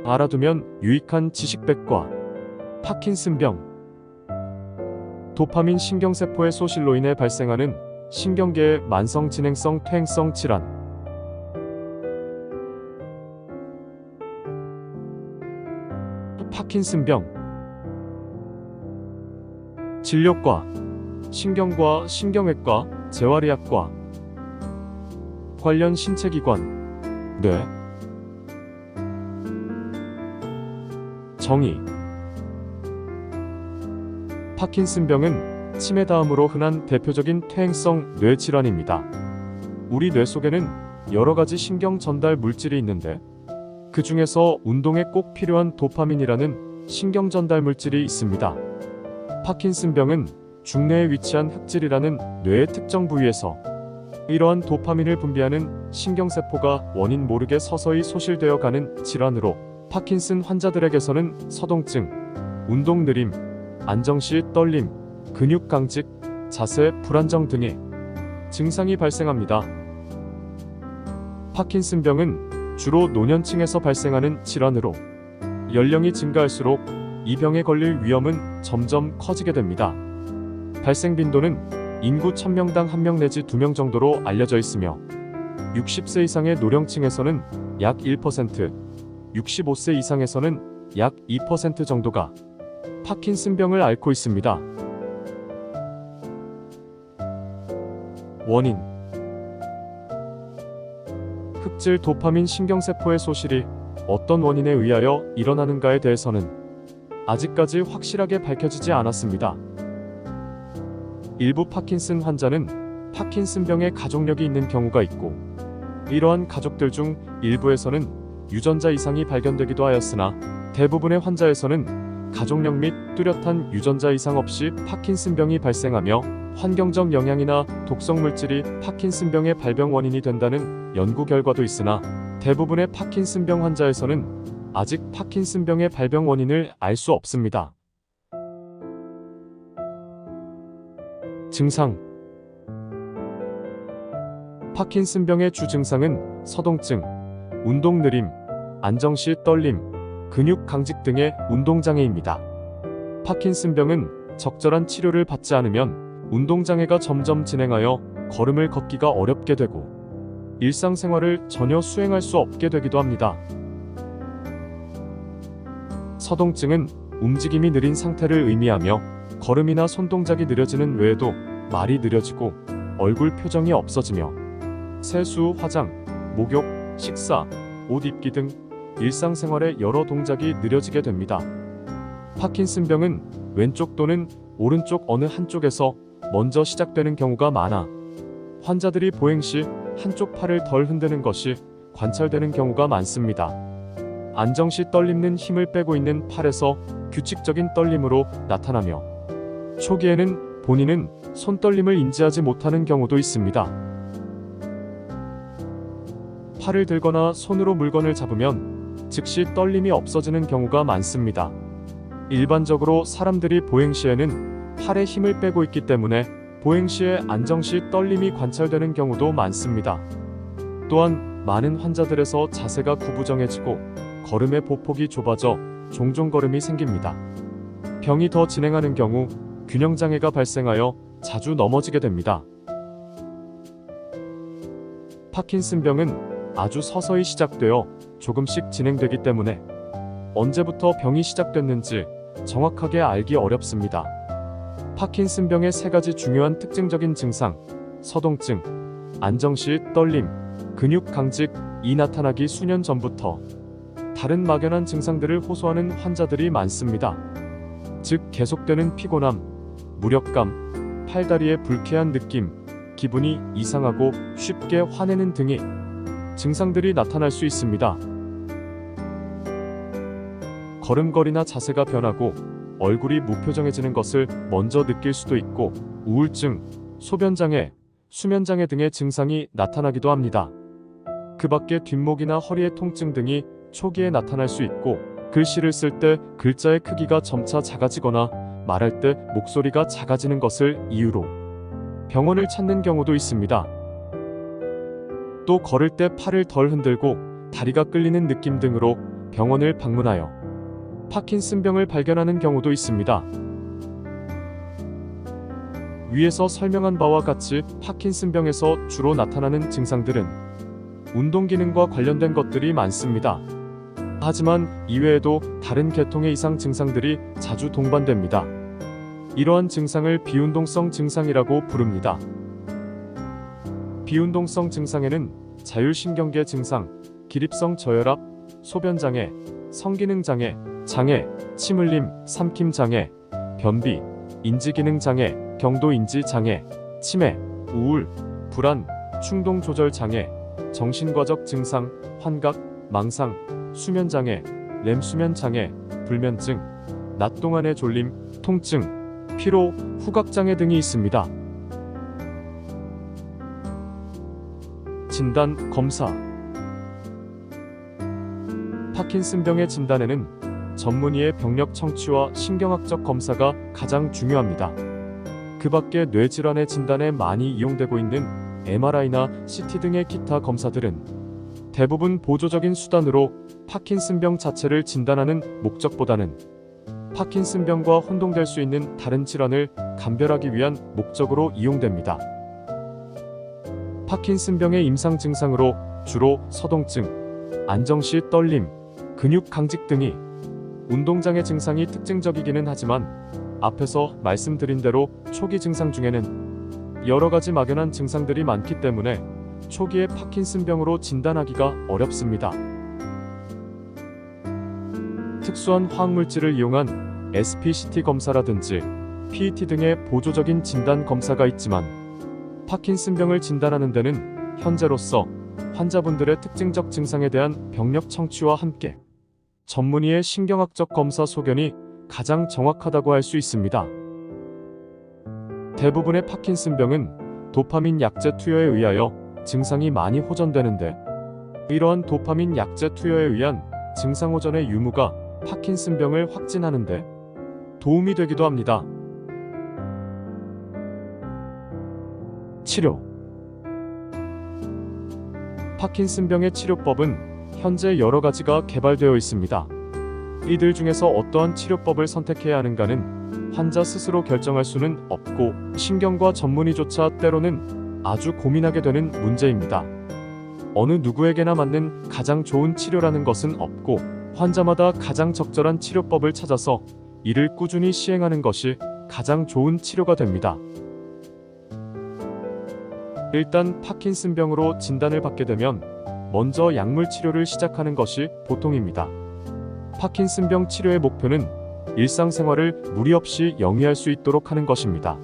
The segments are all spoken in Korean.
알아두면 유익한 지식백과. 파킨슨병. 도파민 신경세포의 소실로 인해 발생하는 신경계의 만성 진행성 퇴행성 질환. 파킨슨병. 진료과: 신경과 신경외과, 재활의학과. 관련 신체기관: 뇌. 정의: 파킨슨병은 치매 다음으로 흔한 대표적인 퇴행성 뇌 질환입니다. 우리 뇌 속에는 여러 가지 신경 전달 물질이 있는데 그 중에서 운동에 꼭 필요한 도파민이라는 신경 전달 물질이 있습니다. 파킨슨병은 중뇌에 위치한 흑질이라는 뇌의 특정 부위에서 이러한 도파민을 분비하는 신경세포가 원인 모르게 서서히 소실되어 가는 질환으로 파킨슨 환자들에게서는 서동증, 운동 느림, 안정시 떨림, 근육 강직, 자세 불안정 등의 증상이 발생합니다. 파킨슨병은 주로 노년층에서 발생하는 질환으로 연령이 증가할수록 이 병에 걸릴 위험은 점점 커지게 됩니다. 발생 빈도는 인구 1000명당 1명 내지 2명 정도로 알려져 있으며 60세 이상의 노령층에서는 약 1%, 65세 이상에서는 약 2% 정도가 파킨슨병을 앓고 있습니다. 원인: 흑질 도파민 신경세포의 소실이 어떤 원인에 의하여 일어나는가에 대해서는 아직까지 확실하게 밝혀지지 않았습니다. 일부 파킨슨 환자는 파킨슨병의 가족력이 있는 경우가 있고 이러한 가족들 중 일부에서는 유전자 이상이 발견되기도 하였으나 대부분의 환자에서는 가족력 및 뚜렷한 유전자 이상 없이 파킨슨병이 발생하며 환경적 영향이나 독성 물질이 파킨슨병의 발병 원인이 된다는 연구 결과도 있으나 대부분의 파킨슨병 환자에서는 아직 파킨슨병의 발병 원인을 알 수 없습니다. 증상: 파킨슨병의 주 증상은 서동증, 운동 느림, 안정시 떨림, 근육 강직 등의 운동장애입니다. 파킨슨병은 적절한 치료를 받지 않으면 운동장애가 점점 진행하여 걸음을 걷기가 어렵게 되고 일상생활을 전혀 수행할 수 없게 되기도 합니다. 서동증은 움직임이 느린 상태를 의미하며 걸음이나 손동작이 느려지는 외에도 말이 느려지고 얼굴 표정이 없어지며 세수, 화장, 목욕, 식사, 옷 입기 등 일상생활의 여러 동작이 느려지게 됩니다. 파킨슨병은 왼쪽 또는 오른쪽 어느 한쪽에서 먼저 시작되는 경우가 많아 환자들이 보행 시 한쪽 팔을 덜 흔드는 것이 관찰되는 경우가 많습니다. 안정시 떨림는 힘을 빼고 있는 팔에서 규칙적인 떨림으로 나타나며 초기에는 본인은 손떨림을 인지하지 못하는 경우도 있습니다. 팔을 들거나 손으로 물건을 잡으면 즉시 떨림이 없어지는 경우가 많습니다. 일반적으로 사람들이 보행 시에는 팔에 힘을 빼고 있기 때문에 보행 시에 안정시 떨림이 관찰되는 경우도 많습니다. 또한 많은 환자들에서 자세가 구부정해지고 걸음의 보폭이 좁아져 종종 걸음이 생깁니다. 병이 더 진행하는 경우 균형장애가 발생하여 자주 넘어지게 됩니다. 파킨슨병은 아주 서서히 시작되어 조금씩 진행되기 때문에 언제부터 병이 시작됐는지 정확하게 알기 어렵습니다. 파킨슨병의 세 가지 중요한 특징적인 증상, 서동증, 안정시 떨림, 근육 강직이 나타나기 수년 전부터 다른 막연한 증상들을 호소하는 환자들이 많습니다. 즉 계속되는 피곤함, 무력감, 팔다리의 불쾌한 느낌, 기분이 이상하고 쉽게 화내는 등의 증상들이 나타날 수 있습니다. 걸음걸이나 자세가 변하고 얼굴이 무표정해지는 것을 먼저 느낄 수도 있고 우울증, 소변장애, 수면장애 등의 증상이 나타나기도 합니다. 그 밖에 뒷목이나 허리의 통증 등이 초기에 나타날 수 있고 글씨를 쓸 때 글자의 크기가 점차 작아지거나 말할 때 목소리가 작아지는 것을 이유로 병원을 찾는 경우도 있습니다. 또 걸을 때 팔을 덜 흔들고 다리가 끌리는 느낌 등으로 병원을 방문하여 파킨슨병을 발견하는 경우도 있습니다. 위에서 설명한 바와 같이 파킨슨병에서 주로 나타나는 증상들은 운동 기능과 관련된 것들이 많습니다. 하지만 이외에도 다른 계통의 이상 증상들이 자주 동반됩니다. 이러한 증상을 비운동성 증상이라고 부릅니다. 비운동성 증상에는 자율신경계 증상, 기립성 저혈압, 소변장애, 성기능장애, 침 흘림, 삼킴장애, 변비, 인지기능장애, 경도인지장애, 치매, 우울, 불안, 충동조절장애, 정신과적 증상, 환각, 망상, 수면장애, 렘수면장애, 불면증, 낮 동안의 졸림, 통증, 피로, 후각장애 등이 있습니다. 진단, 검사. 파킨슨병의 진단에는 전문의의 병력 청취와 신경학적 검사가 가장 중요합니다. 그 밖에 뇌질환의 진단에 많이 이용되고 있는 MRI나 CT 등의 기타 검사들은 대부분 보조적인 수단으로 파킨슨병 자체를 진단하는 목적보다는 파킨슨병과 혼동될 수 있는 다른 질환을 감별하기 위한 목적으로 이용됩니다. 파킨슨병의 임상 증상으로 주로 서동증, 안정시 떨림, 근육 강직 등이 운동장애 증상이 특징적이기는 하지만 앞에서 말씀드린 대로 초기 증상 중에는 여러 가지 막연한 증상들이 많기 때문에 초기에 파킨슨병으로 진단하기가 어렵습니다. 특수한 화학물질을 이용한 SPCT 검사라든지 PET 등의 보조적인 진단 검사가 있지만 파킨슨병을 진단하는 데는 현재로서 환자분들의 특징적 증상에 대한 병력 청취와 함께 전문의의 신경학적 검사 소견이 가장 정확하다고 할 수 있습니다. 대부분의 파킨슨병은 도파민 약제 투여에 의하여 증상이 많이 호전되는데 이러한 도파민 약제 투여에 의한 증상 호전의 유무가 파킨슨병을 확진하는데 도움이 되기도 합니다. 치료. 파킨슨병의 치료법은 현재 여러 가지가 개발되어 있습니다. 이들 중에서 어떠한 치료법을 선택해야 하는가는 환자 스스로 결정할 수는 없고 신경과 전문의조차 때로는 아주 고민하게 되는 문제입니다. 어느 누구에게나 맞는 가장 좋은 치료라는 것은 없고 환자마다 가장 적절한 치료법을 찾아서 이를 꾸준히 시행하는 것이 가장 좋은 치료가 됩니다. 일단 파킨슨병으로 진단을 받게 되면 먼저 약물 치료를 시작하는 것이 보통입니다. 파킨슨병 치료의 목표는 일상생활을 무리 없이 영위할 수 있도록 하는 것입니다.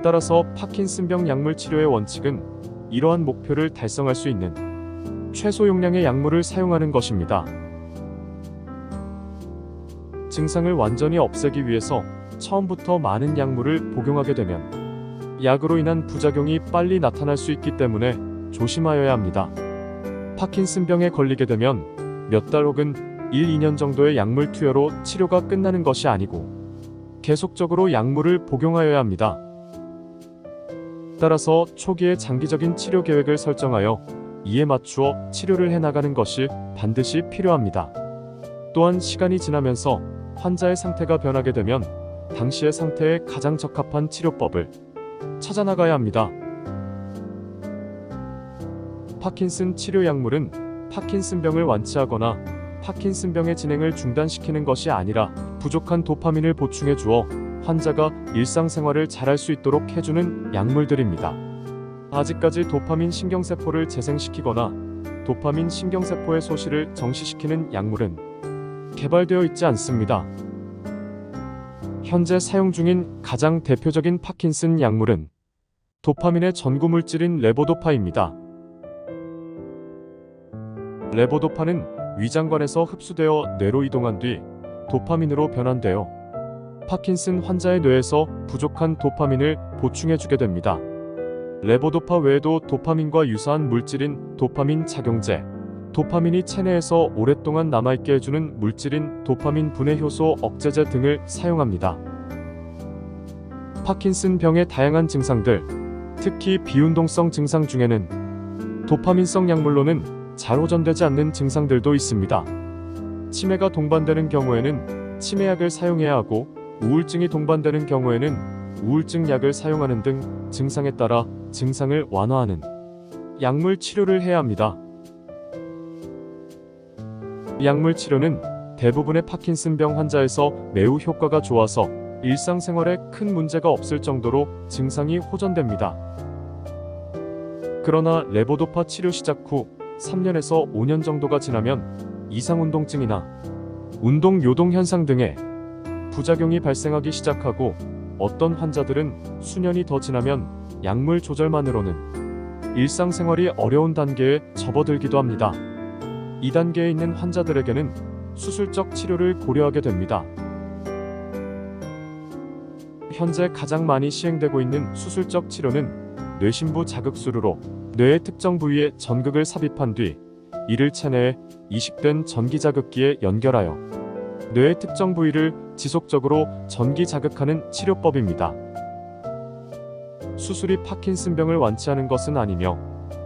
따라서 파킨슨병 약물 치료의 원칙은 이러한 목표를 달성할 수 있는 최소 용량의 약물을 사용하는 것입니다. 증상을 완전히 없애기 위해서 처음부터 많은 약물을 복용하게 되면 약으로 인한 부작용이 빨리 나타날 수 있기 때문에 조심하여야 합니다. 파킨슨병에 걸리게 되면 몇 달 혹은 1-2년 정도의 약물 투여로 치료가 끝나는 것이 아니고 계속적으로 약물을 복용하여야 합니다. 따라서 초기에 장기적인 치료 계획을 설정하여 이에 맞추어 치료를 해나가는 것이 반드시 필요합니다. 또한 시간이 지나면서 환자의 상태가 변하게 되면 당시의 상태에 가장 적합한 치료법을 찾아나가야 합니다. 파킨슨 치료 약물은 파킨슨병을 완치하거나 파킨슨병의 진행을 중단시키는 것이 아니라 부족한 도파민을 보충해 주어 환자가 일상생활을 잘할 수 있도록 해주는 약물들입니다. 아직까지 도파민 신경세포를 재생시키거나 도파민 신경세포의 소실을 정지시키는 약물은 개발되어 있지 않습니다. 현재 사용 중인 가장 대표적인 파킨슨 약물은 도파민의 전구물질인 레보도파입니다. 레보도파는 위장관에서 흡수되어 뇌로 이동한 뒤 도파민으로 변환되어 파킨슨 환자의 뇌에서 부족한 도파민을 보충해주게 됩니다. 레보도파 외에도 도파민과 유사한 물질인 도파민 작용제, 도파민이 체내에서 오랫동안 남아있게 해주는 물질인 도파민 분해 효소 억제제 등을 사용합니다. 파킨슨병의 다양한 증상들, 특히 비운동성 증상 중에는 도파민성 약물로는 잘 호전되지 않는 증상들도 있습니다. 치매가 동반되는 경우에는 치매약을 사용해야 하고 우울증이 동반되는 경우에는 우울증 약을 사용하는 등 증상에 따라 증상을 완화하는 약물 치료를 해야 합니다. 약물 치료는 대부분의 파킨슨병 환자에서 매우 효과가 좋아서 일상생활에 큰 문제가 없을 정도로 증상이 호전됩니다. 그러나 레보도파 치료 시작 후 3년에서 5년 정도가 지나면 이상운동증이나 운동요동 현상 등의 부작용이 발생하기 시작하고 어떤 환자들은 수년이 더 지나면 약물 조절만으로는 일상생활이 어려운 단계에 접어들기도 합니다. 이 단계에 있는 환자들에게는 수술적 치료를 고려하게 됩니다. 현재 가장 많이 시행되고 있는 수술적 치료는 뇌신부 자극수루로 뇌의 특정 부위에 전극을 삽입한 뒤 이를 체내에 이식된 전기자극기에 연결하여 뇌의 특정 부위를 지속적으로 전기 자극하는 치료법입니다. 수술이 파킨슨병을 완치하는 것은 아니며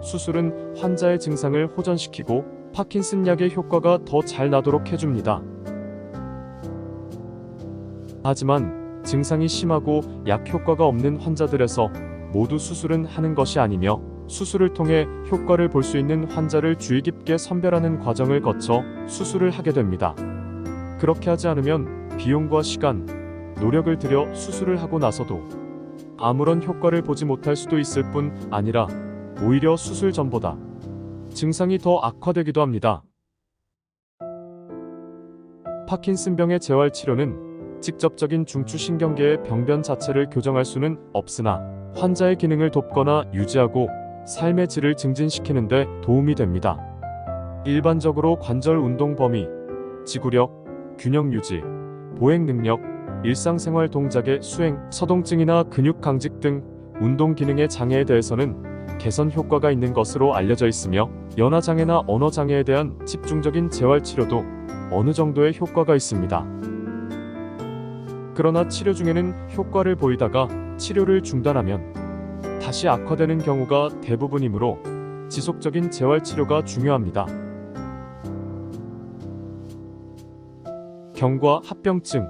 수술은 환자의 증상을 호전시키고 파킨슨 약의 효과가 더 잘 나도록 해줍니다. 하지만 증상이 심하고 약 효과가 없는 환자들에서 모두 수술은 하는 것이 아니며 수술을 통해 효과를 볼 수 있는 환자를 주의 깊게 선별하는 과정을 거쳐 수술을 하게 됩니다. 그렇게 하지 않으면 비용과 시간, 노력을 들여 수술을 하고 나서도 아무런 효과를 보지 못할 수도 있을 뿐 아니라 오히려 수술 전보다 증상이 더 악화되기도 합니다. 파킨슨병의 재활치료는 직접적인 중추신경계의 병변 자체를 교정할 수는 없으나 환자의 기능을 돕거나 유지하고 삶의 질을 증진시키는 데 도움이 됩니다. 일반적으로 관절 운동 범위, 지구력, 균형 유지, 보행 능력, 일상생활 동작의 수행, 서동증이나 근육 강직 등 운동 기능의 장애에 대해서는 개선 효과가 있는 것으로 알려져 있으며 연화장애나 언어장애에 대한 집중적인 재활치료도 어느 정도의 효과가 있습니다. 그러나 치료 중에는 효과를 보이다가 치료를 중단하면 다시 악화되는 경우가 대부분이므로 지속적인 재활치료가 중요합니다. 경과 합병증.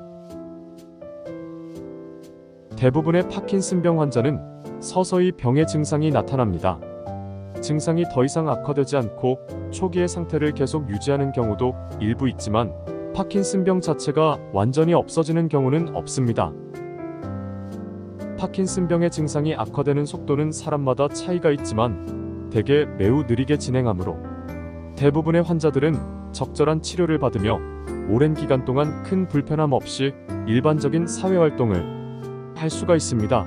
대부분의 파킨슨병 환자는 서서히 병의 증상이 나타납니다. 증상이 더 이상 악화되지 않고 초기의 상태를 계속 유지하는 경우도 일부 있지만 파킨슨병 자체가 완전히 없어지는 경우는 없습니다. 파킨슨병의 증상이 악화되는 속도는 사람마다 차이가 있지만 대개 매우 느리게 진행하므로 대부분의 환자들은 적절한 치료를 받으며 오랜 기간 동안 큰 불편함 없이 일반적인 사회활동을 할 수가 있습니다.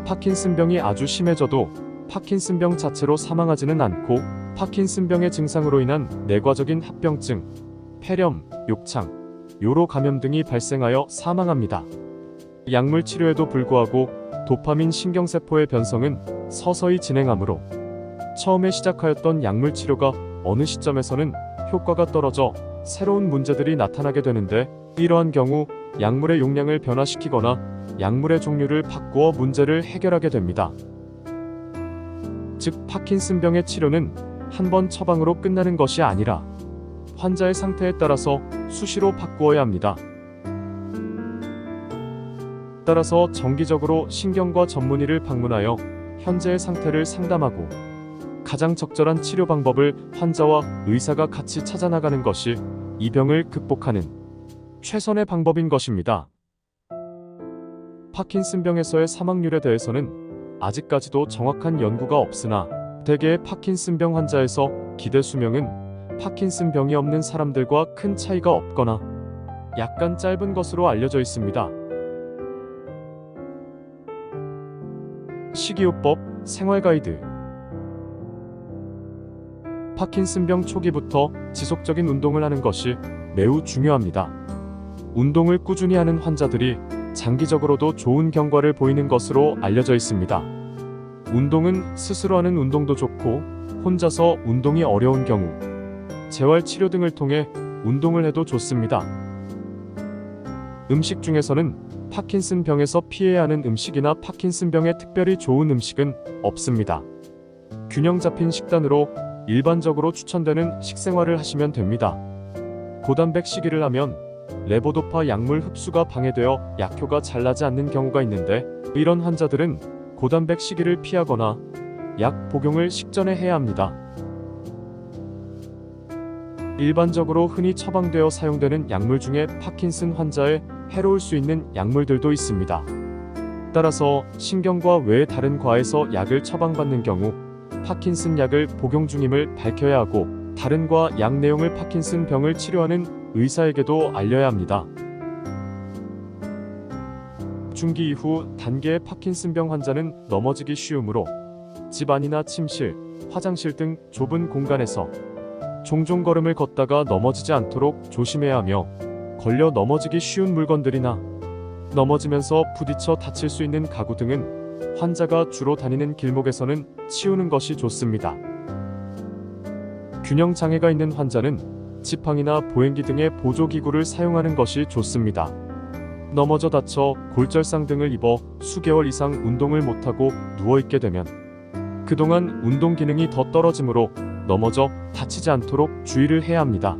파킨슨병이 아주 심해져도 파킨슨병 자체로 사망하지는 않고 파킨슨병의 증상으로 인한 내과적인 합병증, 폐렴, 욕창, 요로 감염 등이 발생하여 사망합니다. 약물 치료에도 불구하고 도파민 신경세포의 변성은 서서히 진행하므로 처음에 시작하였던 약물 치료가 어느 시점에서는 효과가 떨어져 새로운 문제들이 나타나게 되는데 이러한 경우 약물의 용량을 변화시키거나 약물의 종류를 바꾸어 문제를 해결하게 됩니다. 즉 파킨슨병의 치료는 한 번 처방으로 끝나는 것이 아니라 환자의 상태에 따라서 수시로 바꾸어야 합니다. 따라서 정기적으로 신경과 전문의를 방문하여 현재의 상태를 상담하고 가장 적절한 치료 방법을 환자와 의사가 같이 찾아나가는 것이 이 병을 극복하는 최선의 방법인 것입니다. 파킨슨병에서의 사망률에 대해서는 아직까지도 정확한 연구가 없으나 대개의 파킨슨병 환자에서 기대 수명은 파킨슨병이 없는 사람들과 큰 차이가 없거나 약간 짧은 것으로 알려져 있습니다. 식이요법 생활 가이드. 파킨슨병 초기부터 지속적인 운동을 하는 것이 매우 중요합니다. 운동을 꾸준히 하는 환자들이 장기적으로도 좋은 경과를 보이는 것으로 알려져 있습니다. 운동은 스스로 하는 운동도 좋고 혼자서 운동이 어려운 경우 재활치료 등을 통해 운동을 해도 좋습니다. 음식 중에서는 파킨슨병에서 피해야 하는 음식이나 파킨슨병에 특별히 좋은 음식은 없습니다. 균형 잡힌 식단으로 일반적으로 추천되는 식생활을 하시면 됩니다. 고단백 식이를 하면 레보도파 약물 흡수가 방해되어 약효가 잘 나지 않는 경우가 있는데, 이런 환자들은 고단백 식이를 피하거나 약 복용을 식전에 해야 합니다. 일반적으로 흔히 처방되어 사용되는 약물 중에 파킨슨 환자에 해로울 수 있는 약물들도 있습니다. 따라서 신경과 외의 다른 과에서 약을 처방받는 경우 파킨슨 약을 복용 중임을 밝혀야 하고, 다른 과 약 내용을 파킨슨 병을 치료하는 의사에게도 알려야 합니다. 중기 이후 단계의 파킨슨병 환자는 넘어지기 쉬우므로 집 안이나 침실, 화장실 등 좁은 공간에서 종종 걸음을 걷다가 넘어지지 않도록 조심해야 하며, 걸려 넘어지기 쉬운 물건들이나 넘어지면서 부딪혀 다칠 수 있는 가구 등은 환자가 주로 다니는 길목에서는 치우는 것이 좋습니다. 균형 장애가 있는 환자는 지팡이나 보행기 등의 보조기구를 사용하는 것이 좋습니다. 넘어져 다쳐 골절상 등을 입어 수개월 이상 운동을 못하고 누워있게 되면 그동안 운동 기능이 더 떨어지므로 넘어져 다치지 않도록 주의를 해야 합니다.